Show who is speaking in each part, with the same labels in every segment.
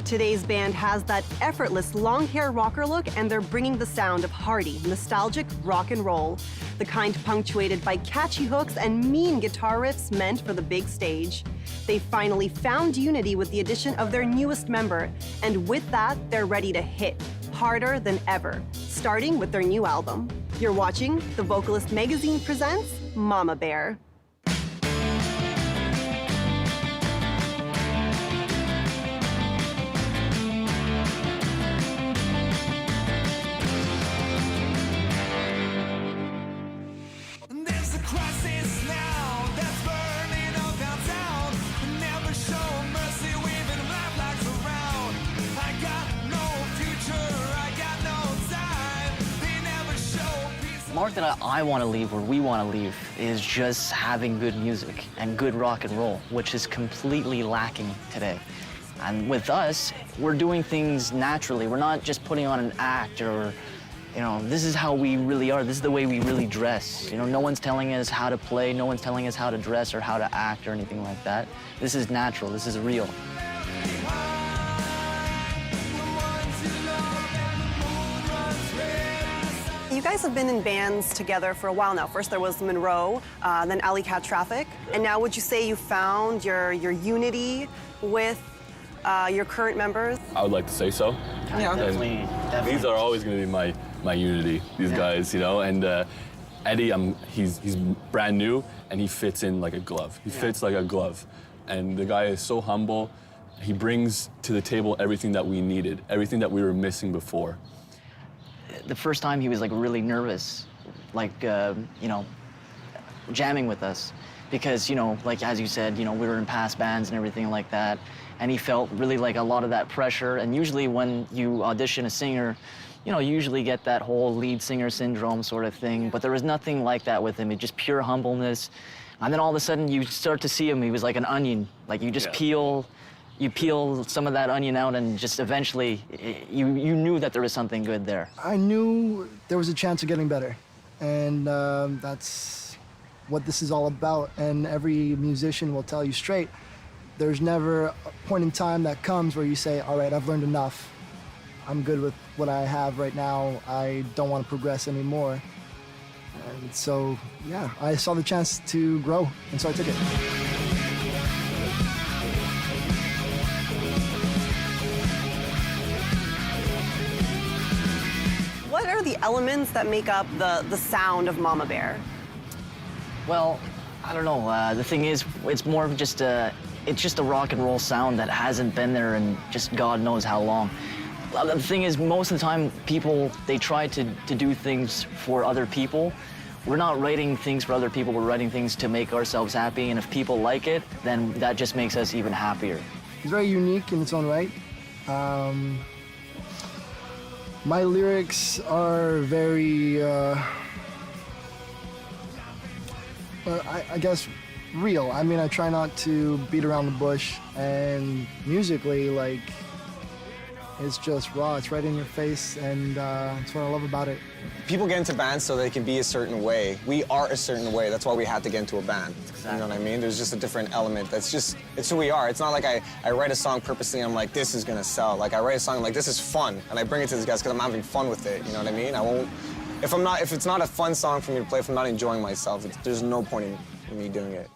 Speaker 1: Today's band has that effortless long hair rocker look, and they're bringing the sound of hearty, nostalgic rock and roll, the kind punctuated by catchy hooks and mean guitar riffs meant for the big stage. They finally found unity with the addition of their newest member, and with that, they're ready to hit harder than ever, starting with their new album. You're watching The Vocalist magazine presents Mama Bear.
Speaker 2: The mark that I want to leave, or we want to leave, is just having good music and good rock and roll, which is completely lacking today. And with us, we're doing things naturally. We're not just putting on an act or, this is how we really are. This is the way we really dress. No one's telling us how to play. No one's telling us how to dress or how to act or anything like that. This is natural. This is real.
Speaker 1: You guys have been in bands together for a while now. First there was Monroe, then Alley Cat Traffic, and now would you say you found your unity with your current members?
Speaker 3: I would like to say so.
Speaker 2: Yeah, definitely.
Speaker 3: These are always going to be my unity, these guys, and Eddie, he's brand new, and he fits in like a glove. He fits like a glove, and the guy is so humble. He brings to the table everything that we needed, everything that we were missing before.
Speaker 2: The first time he was like really nervous, jamming with us, because like as you said, we were in past bands and everything like that, and he felt really like a lot of that pressure. And usually when you audition a singer, you usually get that whole lead singer syndrome sort of thing, but there was nothing like that with him. It's just pure humbleness, and then all of a sudden you start to see him. He was like an onion, like you just peel some of that onion out, and just eventually you knew that there was something good there.
Speaker 4: I knew there was a chance of getting better, and that's what this is all about. And every musician will tell you straight, there's never a point in time that comes where you say, all right, I've learned enough. I'm good with what I have right now. I don't want to progress anymore. And so, yeah, I saw the chance to grow, and so I took it.
Speaker 1: What are the elements that make up the sound of Mama Bear?
Speaker 2: Well, I don't know. The thing is, it's more of just a rock and roll sound that hasn't been there in just God knows how long. The thing is, most of the time, people, they try to do things for other people. We're not writing things for other people, we're writing things to make ourselves happy, and if people like it, then that just makes us even happier.
Speaker 4: It's very unique in its own right. My lyrics are very, I guess, real. I mean, I try not to beat around the bush, and musically, like, it's just raw. It's right in your face, and that's what I love about it.
Speaker 5: People get into bands so they can be a certain way. We are a certain way. That's why we had to get into a band. Exactly. You know what I mean? There's just a different element. It's who we are. It's not like I write a song purposely and I'm like, this is gonna sell. Like, I write a song, I'm like, this is fun. And I bring it to these guys because I'm having fun with it. You know what I mean? I won't, if it's not a fun song for me to play, if I'm not enjoying myself, there's no point in me doing it.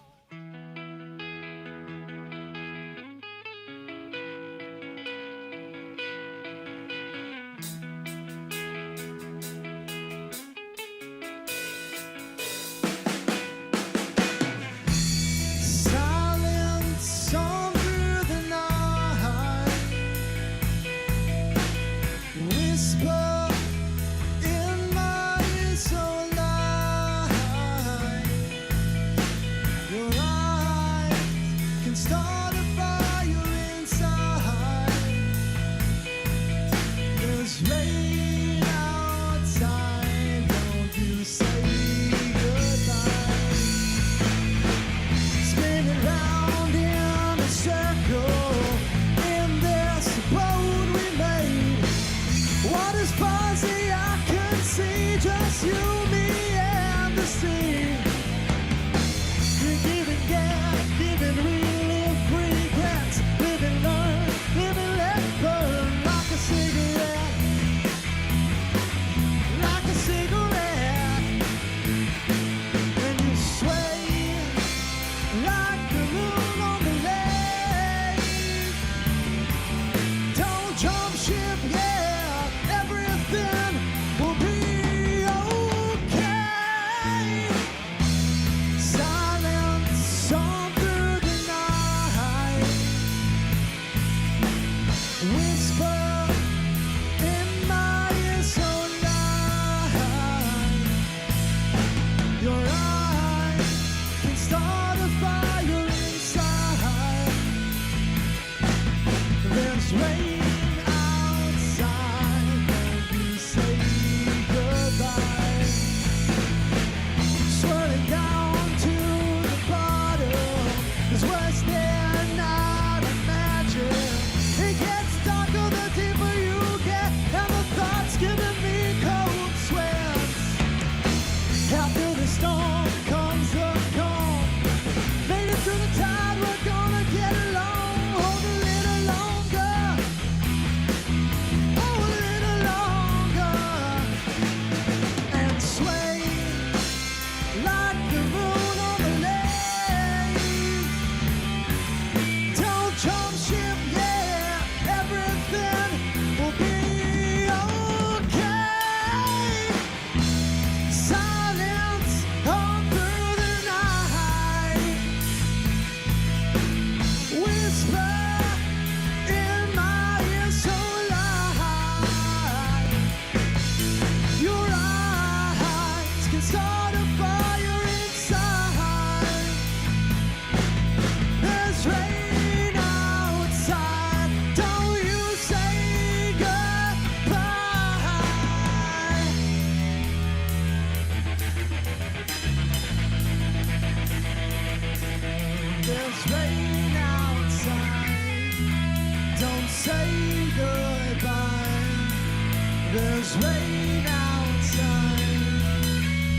Speaker 6: There's rain outside.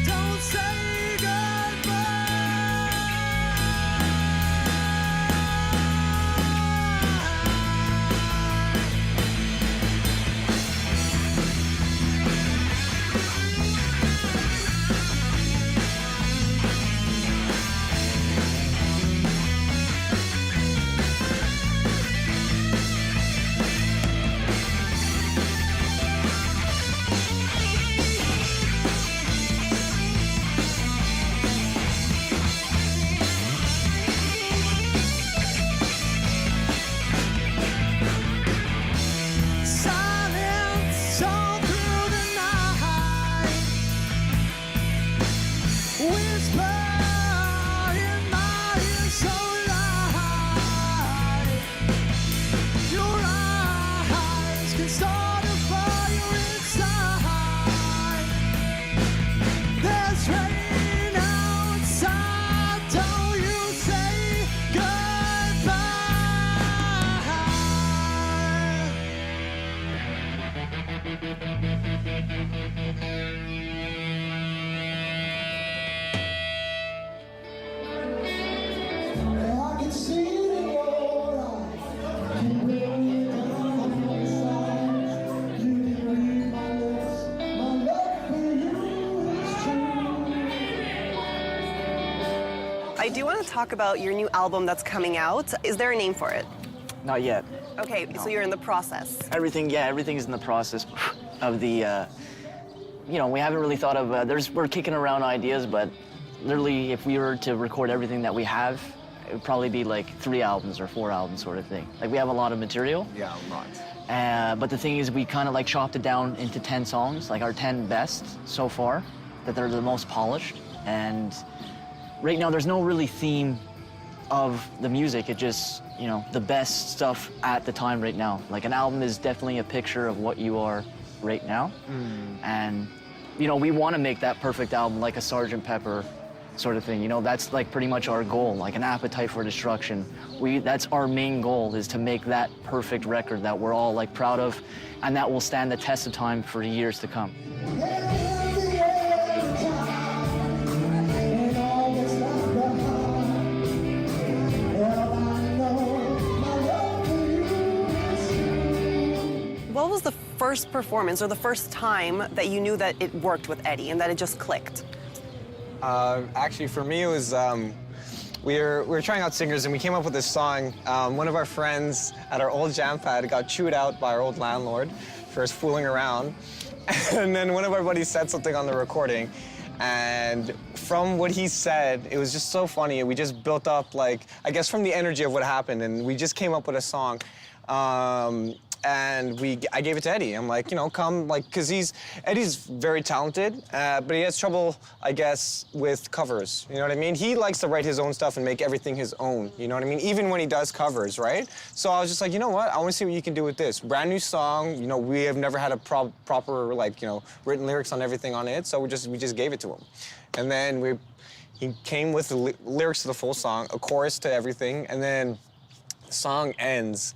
Speaker 6: Don't say goodbye. Silence all through the night. Whisper in my ear so loud. Your eyes can start a fire inside. There's rain outside. Don't you say goodbye. I can see it in your eyes. You really come inside. You didn't read my lips. My love for you is true.
Speaker 1: I do want to talk about your new album that's coming out. Is there a name for it?
Speaker 2: Not yet.
Speaker 1: Okay, so you're in the process.
Speaker 2: Everything's in the process of the, we haven't really thought of, we're kicking around ideas, but literally if we were to record everything that we have, it would probably be like 3 albums or 4 albums sort of thing. Like we have a lot of material.
Speaker 5: Yeah, a lot.
Speaker 2: But the thing is we kind of like chopped it down into 10 songs, like our 10 best so far, that they're the most polished. And right now there's no really theme of the music. It just, the best stuff at the time right now. Like an album is definitely a picture of what you are right now. And, we want to make that perfect album like a Sgt. Pepper sort of thing. That's like pretty much our goal, like an Appetite for Destruction. That's our main goal, is to make that perfect record that we're all like proud of and that will stand the test of time for years to come.
Speaker 1: What was the first performance or the first time that you knew that it worked with Eddie and that it just clicked?
Speaker 5: Actually, for me, it was we were trying out singers, and we came up with this song. One of our friends at our old jam pad got chewed out by our old landlord for us fooling around, and then one of our buddies said something on the recording, and from what he said, it was just so funny. We just built up, like, I guess from the energy of what happened, and we just came up with a song. And I gave it to Eddie. I'm like, you know, come, like, because Eddie's very talented, but he has trouble, I guess, with covers. You know what I mean? He likes to write his own stuff and make everything his own. You know what I mean? Even when he does covers, right? So I was just like, you know what? I want to see what you can do with this. Brand new song. You know, we have never had a proper, like, you know, written lyrics on everything on it. So we just gave it to him, and then he came with the lyrics to the full song, a chorus to everything, and then the song ends.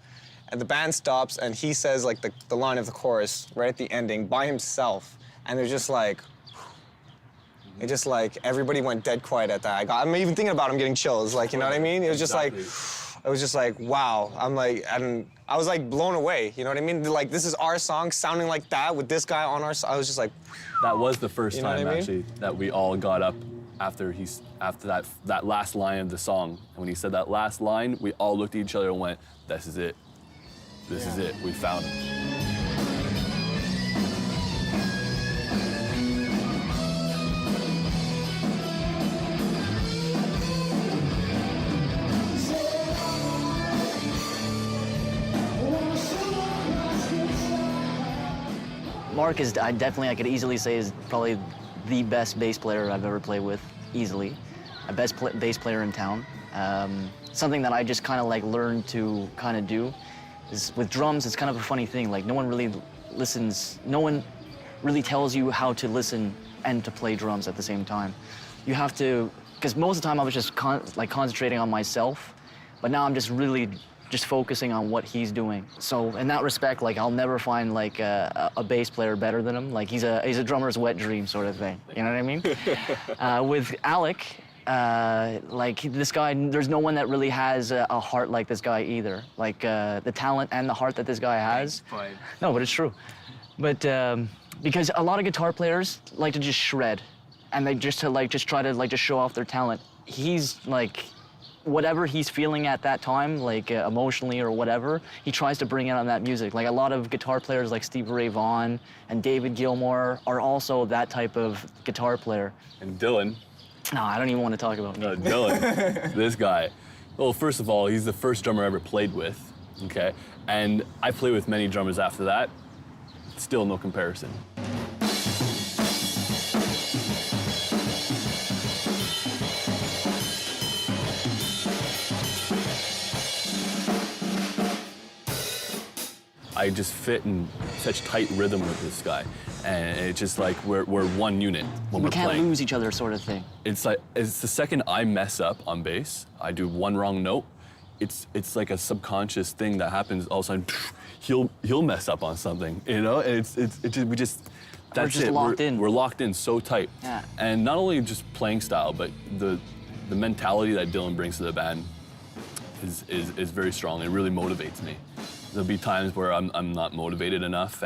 Speaker 5: And the band stops, and he says, like, the line of the chorus right at the ending by himself. And they're just like, it just like, everybody went dead quiet at that. I'm even thinking about him getting chills, like, you know what I mean? It was just like, it was just like, wow. I'm like, and I was like blown away, you know what I mean? Like, this is our song sounding like that with this guy on our song. I was just like,
Speaker 3: That was the first
Speaker 5: You know
Speaker 3: time,
Speaker 5: what I mean?
Speaker 3: actually, that we all got up after that last line of the song. And when he said that last line, we all looked at each other and went, this is it. This is it. We found him.
Speaker 2: Mark is, I could easily say, is probably the best bass player I've ever played with, easily. A best bass player in town. Something that I just kind of like learned to kind of do is with drums, it's kind of a funny thing. Like, no one really listens, no one really tells you how to listen and to play drums at the same time. You have to, because most of the time I was just concentrating on myself, but now I'm just really just focusing on what he's doing. So in that respect, like, I'll never find like a bass player better than him. Like, he's a drummer's wet dream sort of thing. You know what I mean? With Alec, like, this guy, there's no one that really has a heart like this guy either. Like, the talent and the heart that this guy has. No, but it's true. But because a lot of guitar players like to just shred, and they just try to show off their talent. He's like, whatever he's feeling at that time, like emotionally or whatever, he tries to bring it on that music. Like, a lot of guitar players like Stevie Ray Vaughan and David Gilmour are also that type of guitar player.
Speaker 3: And Dylan.
Speaker 2: No, I don't even want to talk about me.
Speaker 3: Dylan, this guy. Well, first of all, he's the first drummer I ever played with, okay? And I played with many drummers after that. Still no comparison. I just fit in such tight rhythm with this guy. And it's just like we're one unit when we're playing.
Speaker 2: We can't lose each other, sort of thing.
Speaker 3: It's like, it's the second I mess up on bass, I do one wrong note, it's like a subconscious thing that happens. All of a sudden, he'll mess up on something, you know? And we just that's
Speaker 2: just
Speaker 3: it.
Speaker 2: locked in.
Speaker 3: We're locked in so tight.
Speaker 2: Yeah.
Speaker 3: And not only just playing style, but the mentality that Dylan brings to the band is very strong. It really motivates me. There'll be times where I'm not motivated enough,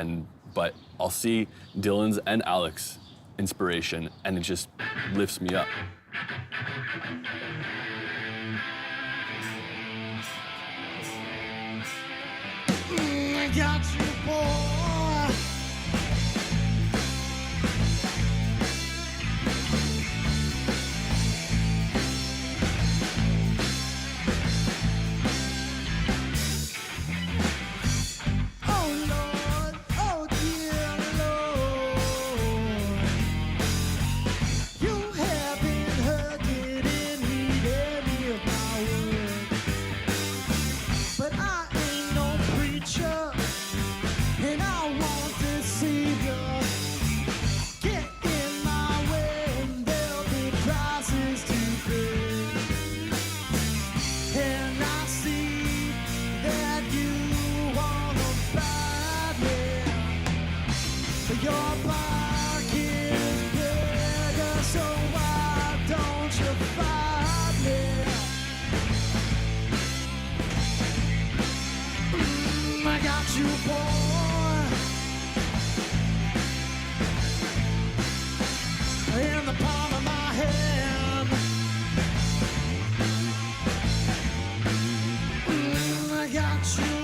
Speaker 3: but I'll see Dylan's and Alec's inspiration, and it just lifts me up.
Speaker 6: I got you, boy. Oh Lord, oh dear Lord, you haven't heard, didn't read any of my words, but I ain't no preacher, and I want to see you get in my way, and there'll be prices to pay. And I see that you wanna buy me, but your bark is bigger, so why don't you fight me? I got you, boy, in the palm of my hand. I got you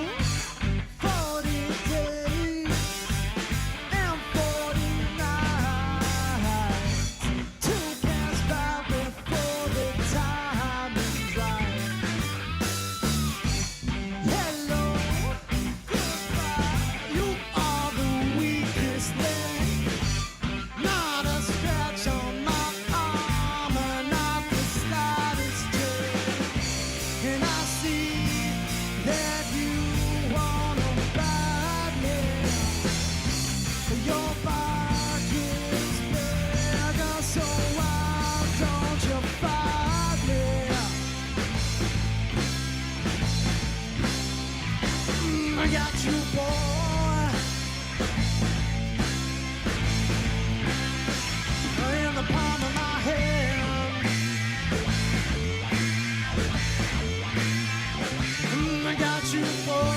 Speaker 6: 40 days and 40 nights to pass by. got you, boy. In the palm of my hand. I got you, boy.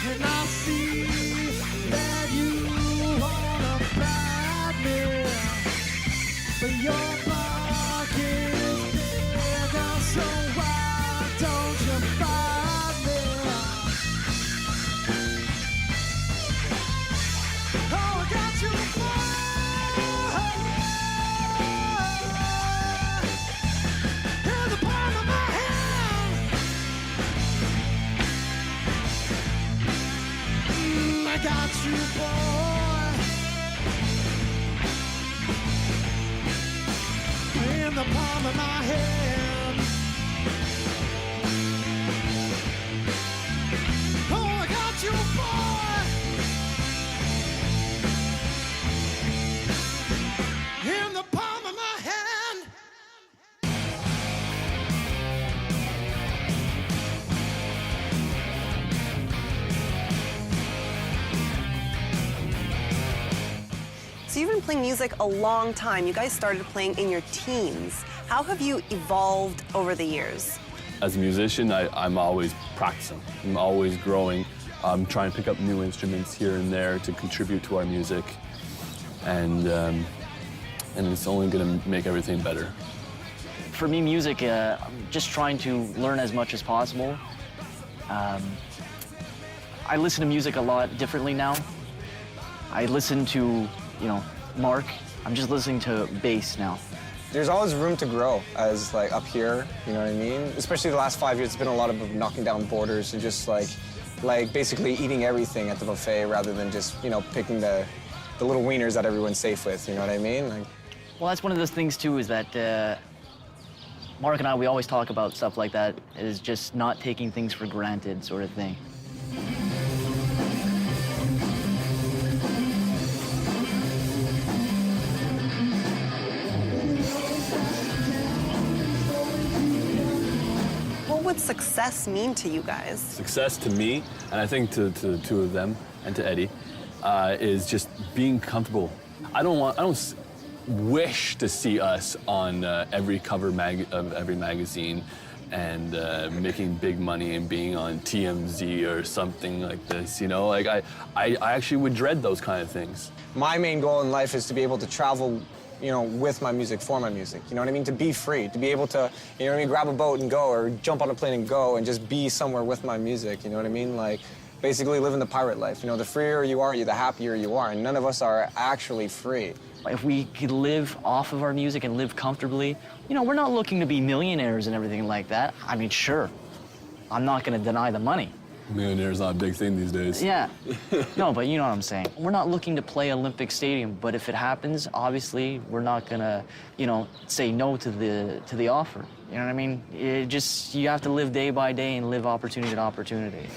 Speaker 6: And I see that you wanna bite me, but your pocket is bigger, so why don't you bite me? Oh, I got you, boy. In the palm of my hand. I got you, boy. In the palm of my hand. Oh, I got you, boy. In the palm of my hand.
Speaker 1: So you've been playing music a long time. You guys started playing in your teens. How have you evolved over the years?
Speaker 3: As a musician, I'm always practicing. I'm always growing. I'm trying to pick up new instruments here and there to contribute to our music. And it's only gonna make everything better.
Speaker 2: For me, music, I'm just trying to learn as much as possible. I listen to music a lot differently now. I listen to, Mark. I'm just listening to bass now.
Speaker 5: There's always room to grow as like up here, you know what I mean? Especially the last 5 years, it's been a lot of knocking down borders and just like basically eating everything at the buffet rather than just, picking the little wieners that everyone's safe with, you know what I mean?
Speaker 2: Well, that's one of those things too, is that Mark and I, we always talk about stuff like that, is just not taking things for granted sort of thing.
Speaker 1: What would success mean to you guys?
Speaker 3: Success to me, and I think to the two of them and to Eddie, is just being comfortable. I don't wish to see us on every cover of every magazine and making big money and being on TMZ or something like this, I actually would dread those kind of things.
Speaker 5: My main goal in life is to be able to travel, with my music, for my music. You know what I mean? To be free, to be able to, grab a boat and go, or jump on a plane and go, and just be somewhere with my music. You know what I mean? Like, basically living the pirate life. The freer you are, the happier you are, and none of us are actually free.
Speaker 2: If we could live off of our music and live comfortably, we're not looking to be millionaires and everything like that. I mean, sure, I'm not gonna deny the money.
Speaker 3: Millionaire's not a big thing these days.
Speaker 2: Yeah, no, but you know what I'm saying. We're not looking to play Olympic Stadium, but if it happens, obviously, we're not gonna, say no to the offer. You know what I mean? You have to live day by day and live opportunity to opportunity.